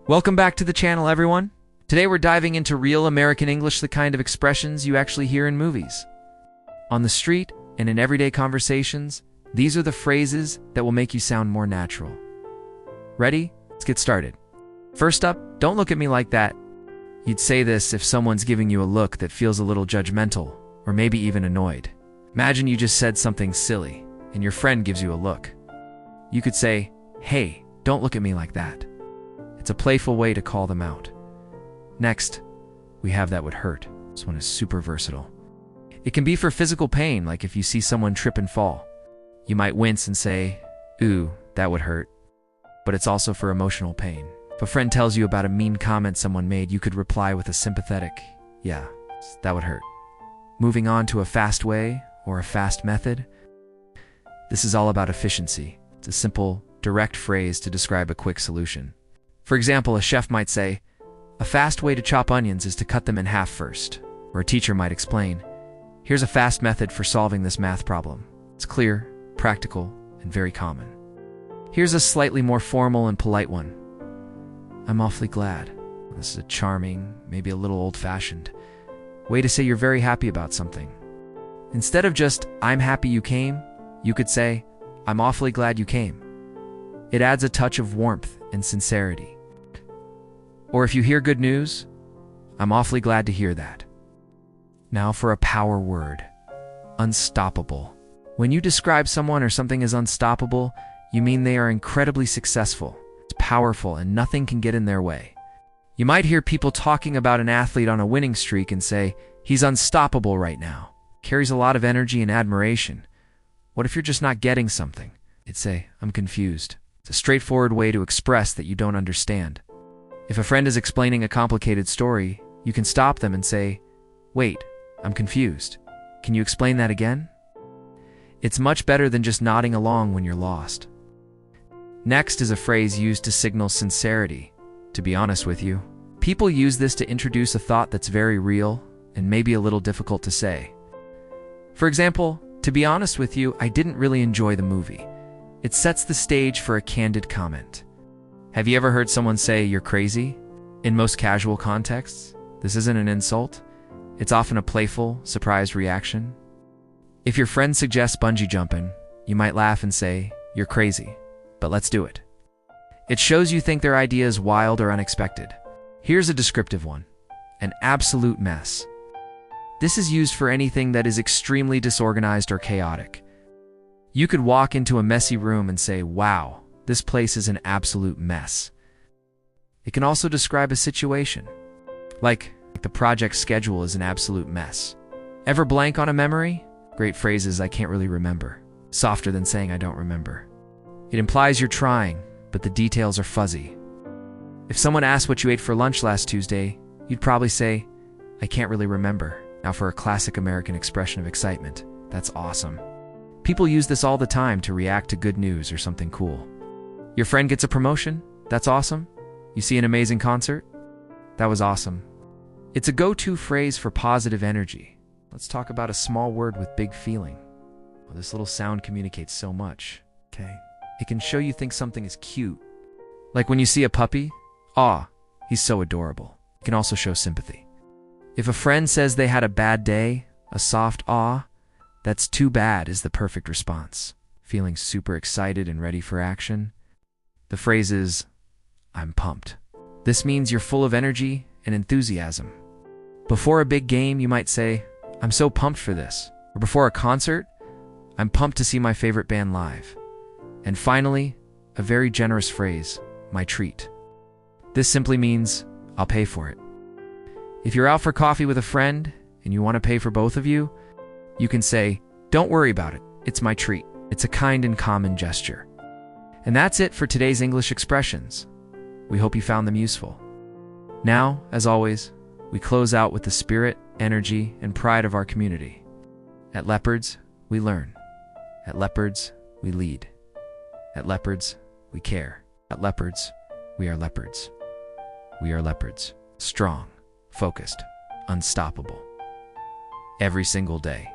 Welcome back to the channel, everyone. Today we're diving into real American English, the kind of expressions you actually hear in movies. On the street and in everyday conversations, these are the phrases that will make you sound more natural. Ready? Let's get started. First up, don't look at me like that. You'd say this if someone's giving you a look that feels a little judgmental, or maybe even annoyed. Imagine you just said something silly, and your friend gives you a look. You could say, "Hey, don't look at me like that." It's a playful way to call them out. Next, we have "that would hurt." This one is super versatile. It can be for physical pain, like if you see someone trip and fall. You might wince and say, "Ooh, that would hurt." But it's also for emotional pain. If a friend tells you about a mean comment someone made, you could reply with a sympathetic, "Yeah, that would hurt." Moving on to a fast way or a fast method. This is all about efficiency. It's a simple, direct phrase to describe a quick solution. For example, a chef might say, "A fast way to chop onions is to cut them in half first." Or a teacher might explain, "Here's a fast method for solving this math problem." It's clear, practical, and very common. Here's a slightly more formal and polite one. "I'm awfully glad." This is a charming, maybe a little old-fashioned way to say you're very happy about something. Instead of just, "I'm happy you came," you could say, "I'm awfully glad you came." It adds a touch of warmth and sincerity. Or if you hear good news, "I'm awfully glad to hear that." Now for a power word, unstoppable. When you describe someone or something as unstoppable, you mean they are incredibly successful. It's powerful and nothing can get in their way. You might hear people talking about an athlete on a winning streak and say, "He's unstoppable right now." Carries a lot of energy and admiration. What if you're just not getting something? You'd say, "I'm confused." It's a straightforward way to express that you don't understand. If a friend is explaining a complicated story, you can stop them and say, "Wait, I'm confused. Can you explain that again?" It's much better than just nodding along when you're lost. Next is a phrase used to signal sincerity. To be honest with you, people use this to introduce a thought that's very real and maybe a little difficult to say. For example, "To be honest with you, I didn't really enjoy the movie." It sets the stage for a candid comment. Have you ever heard someone say, "You're crazy"? In most casual contexts, this isn't an insult. It's often a playful, surprised reaction. If your friend suggests bungee jumping, you might laugh and say, "You're crazy, but let's do it." It shows you think their idea is wild or unexpected. Here's a descriptive one: an absolute mess. This is used for anything that is extremely disorganized or chaotic. You could walk into a messy room and say, "Wow, this place is an absolute mess." It can also describe a situation, like the project schedule is an absolute mess. Ever blank on a memory? Great phrases, "I can't really remember." Softer than saying "I don't remember." It implies you're trying, but the details are fuzzy. If someone asked what you ate for lunch last Tuesday, you'd probably say, "I can't really remember." Now for a classic American expression of excitement. That's awesome. People use this all the time to react to good news or something cool. Your friend gets a promotion? That's awesome. You see an amazing concert? That was awesome. It's a go-to phrase for positive energy. Let's talk about a small word with big feeling. Well, this little sound communicates so much. Okay. It can show you think something is cute. Like when you see a puppy, "Aw, he's so adorable." It can also show sympathy. If a friend says they had a bad day, a soft "aw," "that's too bad" is the perfect response. Feeling super excited and ready for action? The phrase is, "I'm pumped." This means you're full of energy and enthusiasm. Before a big game, you might say, "I'm so pumped for this." Or before a concert, "I'm pumped to see my favorite band live." And finally, a very generous phrase, "my treat." This simply means, "I'll pay for it." If you're out for coffee with a friend and you want to pay for both of you, you can say, "Don't worry about it. It's my treat." It's a kind and common gesture. And that's it for today's English expressions. We hope you found them useful. Now, as always, we close out with the spirit, energy, and pride of our community. At Leopards, we learn. At Leopards, we lead. At Leopards, we care. At Leopards, we are leopards. We are leopards. Strong, focused, unstoppable. Every single day.